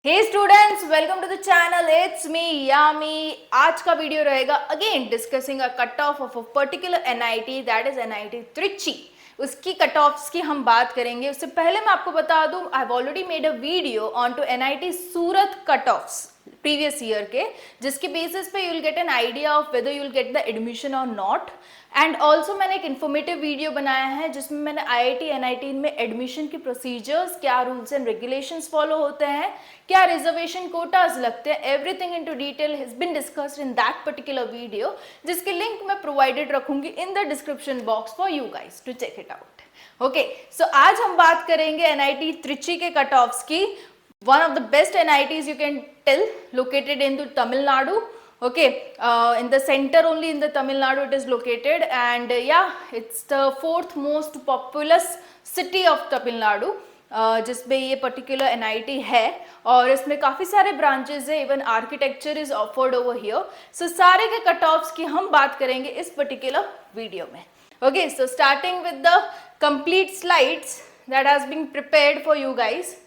Hey students, welcome to the channel. It's me Yami. आज का video रहेगा again discussing a cut off of a particular NIT, that is NIT Trichy. उसकी cut offs की हम बात करेंगे। उससे पहले मैं आपको बता दूं, I have already made a video on to NIT Surat cut offs previous year के, जिसके बेसिस पे you will get an idea of whether you will get the admission और नॉट। एंड ऑल्सो मैंने एक इन्फॉर्मेटिव वीडियो बनाया है जिसमें मैंने आईआईटी एनआईटी में एडमिशन के प्रोसीजर्स, क्या रूल्स एंड रेगुलेशंस फॉलो होते हैं, क्या रिजर्वेशन कोटाज लगते हैं, everything in to detail has been discussed in that particular video, जिसकी लिंक मैं प्रोवाइडेड रखूंगी in the description box for you guys to check it out. Okay, so आज हम बात करेंगे एनआईटी त्रिची के कट ऑफ्स की। One of the best NITs you can tell, located in Tamil Nadu. Okay, in the center only in the Tamil Nadu it is located, and yeah, it's the fourth most populous city of Tamil Nadu, जिसमें ये particular NIT है और इसमें काफ़ी सारे branches है, even architecture is offered over here. So सारे के कट ऑफ्स की हम बात करेंगे इस पर्टिकुलर वीडियो में। Okay, so starting with the complete slides that has been prepared for you guys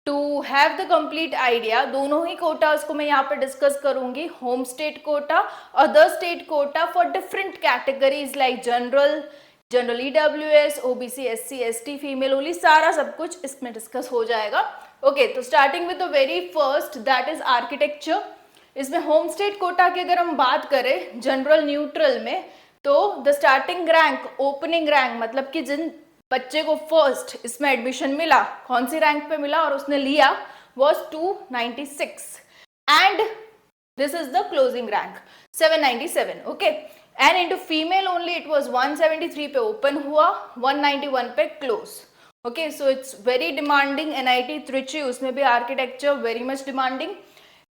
to have the complete idea. दोनों ही कोटास को मैं यहाँ पर डिस्कस करूंगी, home state quota, other state quota for different categories like general, general EWS, OBC, SC, ST, female only, सारा सब कुछ इसमें डिस्कस हो जाएगा। ओके, तो starting with the very first that is architecture. इसमें होम स्टेट कोटा की अगर हम बात करें जनरल न्यूट्रल में, तो the starting rank, opening rank, मतलब कि जिन बच्चे को फर्स्ट इसमें एडमिशन मिला, कौन सी रैंक पे मिला और उसने लिया, was 296 and this is the closing rank 797। Okay, and into female only it was 173 पे ओपन हुआ, 191 पे close. Okay, so it's very demanding NIT Trichy, उसमें भी architecture very much demanding.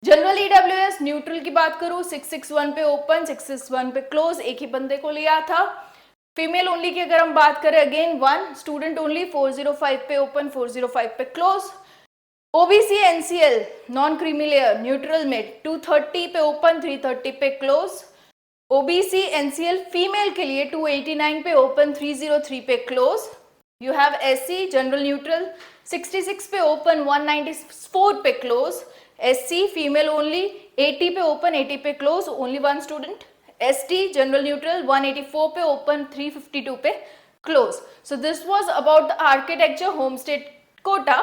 General EWS neutral की बात करूं, 661 पे ओपन, 661 पे क्लोज, एक ही बंदे को लिया था। फीमेल ओनली की अगर हम बात करें, अगेन वन स्टूडेंट ओनली, 405 पे ओपन, 405 पे close. OBC NCL non creamy layer neutral में 230 पे ओपन, 330 पे क्लोज। ओबीसी एनसीएल फीमेल के लिए 289 पे ओपन, 303 पे close. You have SC general neutral 66 पे ओपन, 194 पे क्लोज। एससी फीमेल ओनली 80 पे ओपन, 80 पे close, only one student. ST general neutral 184 पे ओपन, 352 पे close. So this was about the architecture home state quota.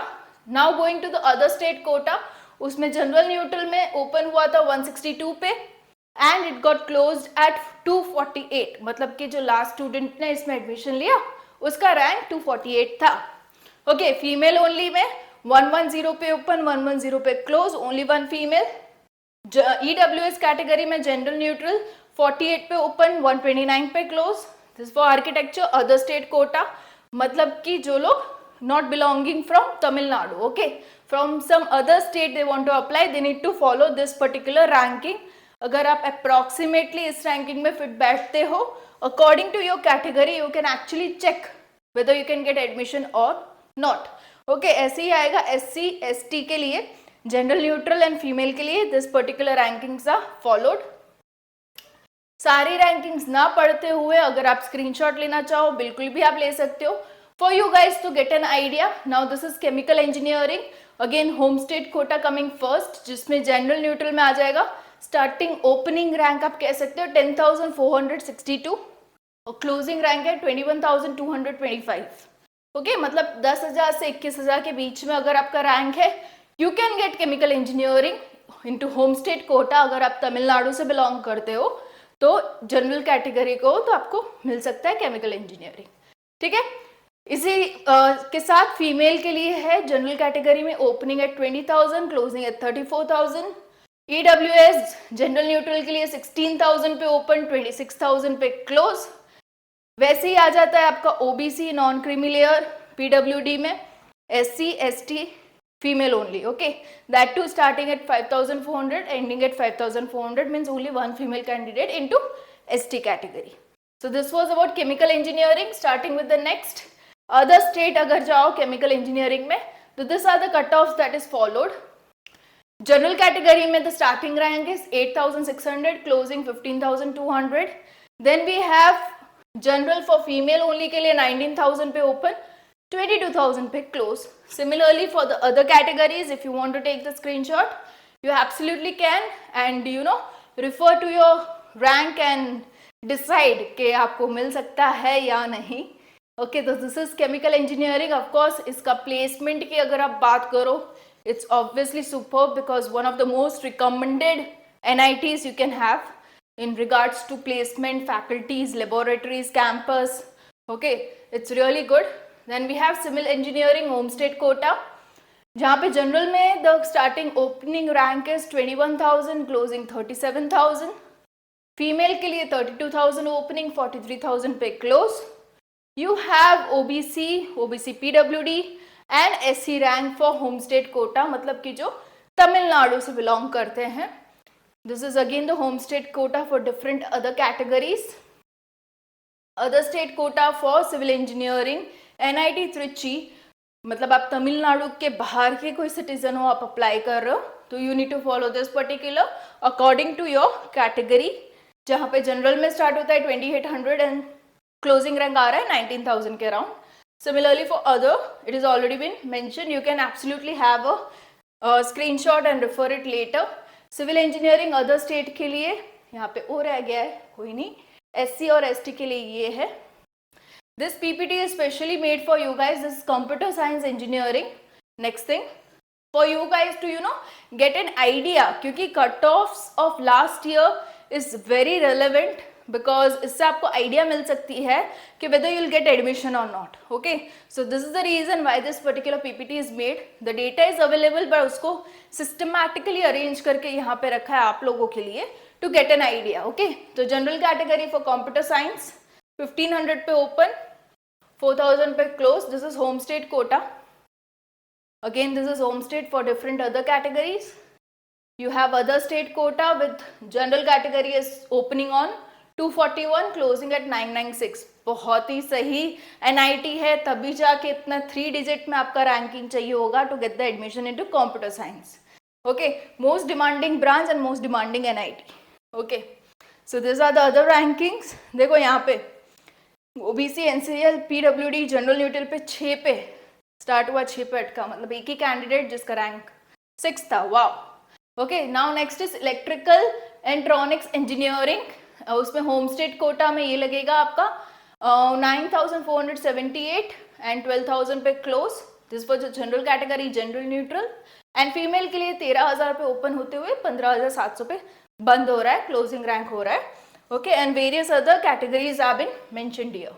Now going to the other state quota, उसमें general neutral में open हुआ था 162 पे and it got closed at 248, मतलब कि जो लास्ट स्टूडेंट ने इसमें एडमिशन लिया उसका रैंक 248 था। ओके, फीमेल ओनली में 110 पे ओपन, 110 पे close, only one female. EWS category में जनरल न्यूट्रल 48 पे ओपन, 129 पे close. This for architecture other state quota, मतलब कि जो लोग not belonging from Tamil Nadu, okay, from some other state they want to apply, they need to follow this particular ranking. अगर आप approximately इस रैंकिंग में फिट बैठते हो, according to your category you can actually check whether you can get admission और not. Okay, ऐसे ही आएगा SC ST के लिए, जनरल न्यूट्रल एंड फीमेल के लिए this particular rankings are followed. सारी रैंकिंग्स ना पढ़ते हुए अगर आप स्क्रीनशॉट लेना चाहो बिल्कुल भी आप ले सकते हो, for you guys to get an idea. Now this is chemical engineering, again home state quota coming first, जिसमें जनरल न्यूट्रल में आ जाएगा। स्टार्टिंग ओपनिंग रैंक आप कह सकते हो 10,462 और क्लोजिंग रैंक है 21,225। ओके, मतलब 10,000 से 21,000 के बीच में अगर आपका रैंक है, you can gate chemical engineering into home state Kota. अगर आप तमिलनाडु से बिलोंग करते हो तो जनरल कैटेगरी को तो आपको मिल सकता है केमिकल इंजीनियरिंग, ठीक है। इसी के साथ फीमेल के लिए है जनरल कैटेगरी में opening at 20,000, closing at 34,000। EWS general neutral के लिए 16,000 पे ओपन, 26,000 पे क्लोज। वैसे ही आ जाता है आपका OBC non creamy layer PWD में, SC ST female only, okay, that too starting at 5,400 ending at 5,400, means only one female candidate into ST category. So this was about chemical engineering. Starting with the next other state अगर जाओ chemical engineering में, तो this are the cutoffs that is followed. General category में the starting rank is 8,600, closing 15,200. Then we have general for female only के लिए 19,000 पे open, 22,000 पे close. Similarly for the other categories, if you want to take the screenshot, you absolutely can, and refer to your rank and decide कि आपको मिल सकता है या नहीं. Okay, तो this is chemical engineering. Of course, इसका placement की अगर आप बात करो, it's obviously superb because one of the most recommended NITs you can have in regards to placement, faculties, laboratories, campus. Okay, it's really good. Then we have civil engineering home state quota, जहाँ पे general में the starting opening rank is 21,000, closing 37,000. Female के लिए 32,000 opening, 43,000 पे close. You have OBC, OBC PWD and SC rank for home state quota, मतलब कि जो तमिलनाडु से बिलोंग करते हैं. This is again the home state quota for different other categories. Other state quota for civil engineering NIT Trichy, मतलब आप तमिलनाडु के बाहर के कोई सिटीजन हो, आप अप्लाई कर रहे हो, तो you need to follow this particular according to your category. जहाँ पे जनरल में स्टार्ट होता है 2800 एंड क्लोजिंग रैंक आ रहा है 19,000 के around. Similarly for other it is already been mention, you can absolutely have a screenshot and refer it later. Civil engineering other state के लिए यहाँ पे ओ रह गया है, कोई नहीं. SC और ST के लिए ये है. This PPT is specially made for you guys. This is computer science engineering. Next thing, for you guys to get an idea, क्योंकि cutoffs of last year is very relevant because इससे आपको idea मिल सकती है कि whether you'll get admission or not. Okay, so this is the reason why this particular PPT is made. The data is available, but उसको systematically arrange करके यहाँ पे रखा है आप लोगों के लिए to get an idea. Okay, तो general category for computer science 1500 पे open, 4,000 पे close. This is home state quota. Again, this is home state for different other categories. You have other state quota with general category is opening on 241, closing at 996. बहुत ही सही NIT है, तभी जाके इतना 3 digit में आपका ranking चाहिए होगा to get the admission into computer science. Okay, most demanding branch and most demanding NIT. Okay, so these are the other rankings. देखो यहाँ पे OBC, NCL, PWD, general neutral पे 6 पे स्टार्ट हुआ, 6 पे अटका, मतलब एक ही कैंडिडेट जिसका रैंक 6 था. Wow. Okay, now next is electrical electronics engineering. उसमें होम स्टेट कोटा में ये लगेगा आपका 9,478 एंड 12,000 पे close. This was general category, general neutral. And female के लिए 13,000 पे ओपन होते हुए 15,700 पे बंद हो रहा है, क्लोजिंग रैंक हो रहा है. Okay, and various other categories have been mentioned here.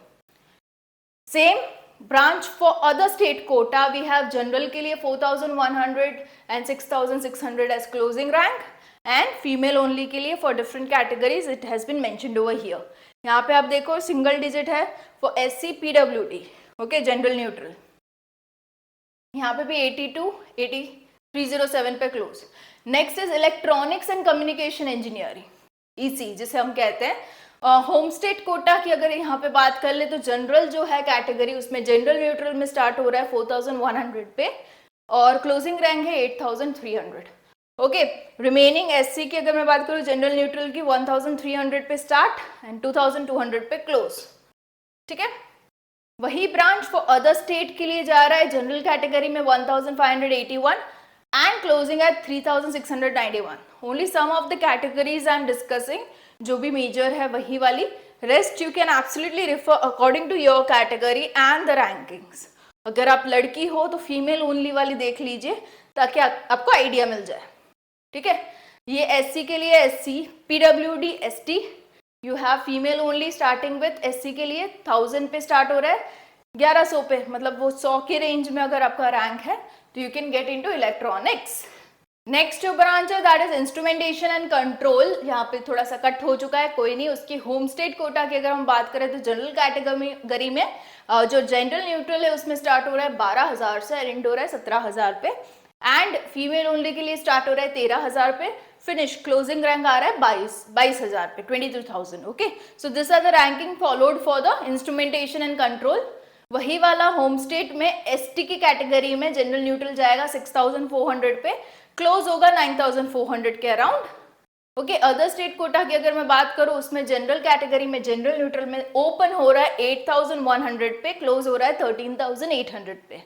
Same branch for other state quota, we have general के लिए 4,100 and 6,600 as closing rank, and female only के लिए for different categories it has been mentioned over here. यहाँ पे आप देखो single digit है for SC PWD. Okay, general neutral. यहाँ पे भी 82, 80, 307 पे close. Next is electronics and communication engineering. EC जिसे हम कहते हैं. होम स्टेट कोटा की अगर यहाँ पे बात कर ले तो जनरल जो है कैटेगरी, उसमें जनरल न्यूट्रल में स्टार्ट हो रहा है 4,100 पे और क्लोजिंग रैंक है 8,300. ओके, रिमेनिंग SC की अगर मैं बात करूँ जनरल न्यूट्रल की 1,300 पे स्टार्ट एंड 2,200 पे क्लोज. ठीक है, वही ब्रांच फॉर अदर स्टेट के लिए जा रहा है. जनरल कैटेगरी में 1,581 and closing at 3,691. Only some of the categories I am discussing, जो भी major है वही वाली. Rest you can absolutely refer according to your category and the rankings. अगर आप लड़की हो तो फीमेल ओनली वाली देख लीजिए ताकि आपको आइडिया मिल जाए. ठीक है, ये SC के लिए SC, PWD, ST, you have female only starting with. SC के लिए 1000 पे स्टार्ट हो रहा है, 1100 पे, मतलब वो 100 के रेंज में अगर आपका रैंक है तो you can get into electronics. Next जो ब्रांच है that is instrumentation and control. यहाँ पे थोड़ा सा कट हो चुका है, कोई नहीं. उसकी होम स्टेट कोटा की अगर हम बात करें तो जनरल कैटेगरी में जो जनरल न्यूट्रल है उसमें स्टार्ट हो रहा है 12,000 से, एंड हो रहा है 17,000 पे. एंड फीमेल ओनली के लिए स्टार्ट हो रहा है 13,000 पे, फिनिश क्लोजिंग रैंक आ रहा है 22,000 पे, 22,000. Okay, so this are the ranking followed for the instrumentation and control. वही वाला होम स्टेट में ST की कैटेगरी में जनरल न्यूट्रल जाएगा 6,400 पे, क्लोज होगा 9,400 के around. Okay, other state quota की अगर मैं बात करूं, उसमें जनरल कैटेगरी में, जनरल न्यूट्रल में ओपन हो रहा है 8,100 पे, क्लोज हो रहा है 13,800 पे,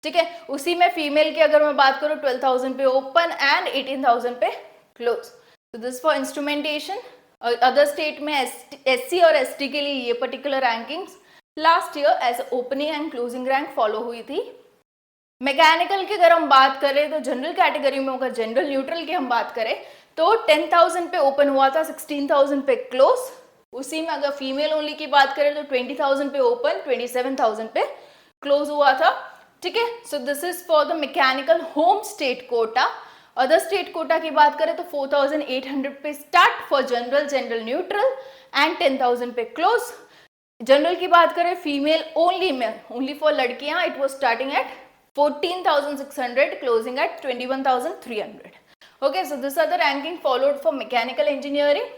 ठीक है। उसी में फीमेल की अगर मैं बात करूं 12,000 पे ओपन एंड 18,000 पे क्लोज। तो this for instrumentation. Other state में एससी और एसटी के लिए ये particular rankings last year as opening and closing rank follow हुई थी। मैकेनिकल की अगर हम बात करें तो जनरल कैटेगरी में, अगर जनरल न्यूट्रल की हम बात करें तो 10,000 पे ओपन हुआ था, 16,000 पे क्लोज। उसी में अगर फीमेल ओनली की बात करें तो 20,000 पे ओपन, 27,000 पे क्लोज हुआ था, ठीक है। So this is for the mechanical home state quota. Other state quota की बात करें तो 4,800 पे start for general, general neutral and 10,000 पे क्लोज। जनरल की बात करें फीमेल ओनली में, ओनली फॉर लड़कियां, it was starting at 14,600, closing at 21,300. Okay, so these are the ranking followed for mechanical engineering,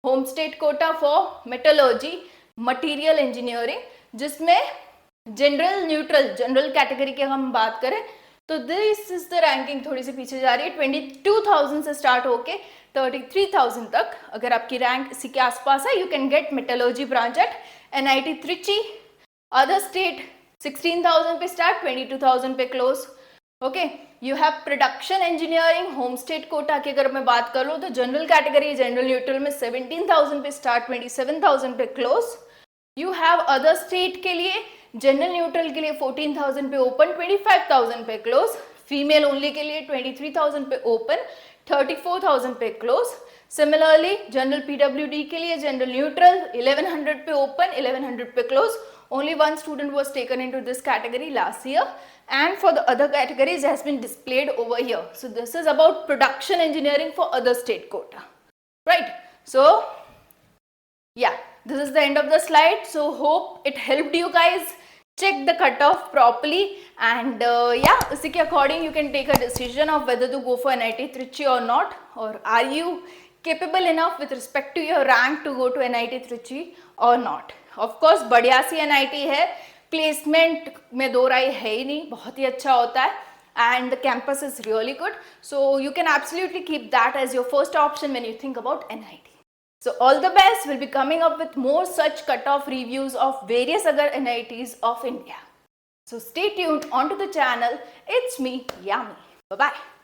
home state quota for metallurgy, material engineering, जिसमें general neutral, general category की हम बात करें तो this is the ranking थोड़ी सी पीछे जा रही है, 22,000 से स्टार्ट होके 33,000 तक अगर आपकी रैंक इसी के आसपास है, you can gate metallurgy branch at NIT Trichy. Other state 16,000 पे स्टार्ट, 22,000 पे close. Okay, you have production engineering home state quota की अगर मैं बात करूँ तो जनरल कैटेगरी, जनरल न्यूट्रल में 17,000 पे स्टार्ट, 27,000 पे close. You have other state के लिए, जनरल न्यूट्रल के लिए 14,000 पे ओपन, 25,000 पे क्लोज। फीमेल ओनली के लिए 23,000 पे ओपन, 34,000 पे क्लोज। सिमिलरली जनरल PWD के लिए, जनरल न्यूट्रल 1100 पे ओपन, 1100 पे close. Only one student was taken into this category last year, and for the other categories has been displayed over here. So this is about production engineering for other state quota, right? So yeah, this is the end of the slide. So hope it helped you guys. Check the cutoff properly, and yeah, उसी के according you can take a decision of whether to go for NIT Trichy or not, or are you capable enough with respect to your rank to go to NIT Trichy or not. Of course बढ़िया सी NIT है, placement में दो राय है ही नहीं, बहुत ही अच्छा होता है and the campus is really good, so you can absolutely keep that as your first option when you think about NIT. So all the best. We'll be coming up with more such cutoff reviews of various other NITs of India. So stay tuned onto the channel. It's me, Yami. Bye-bye.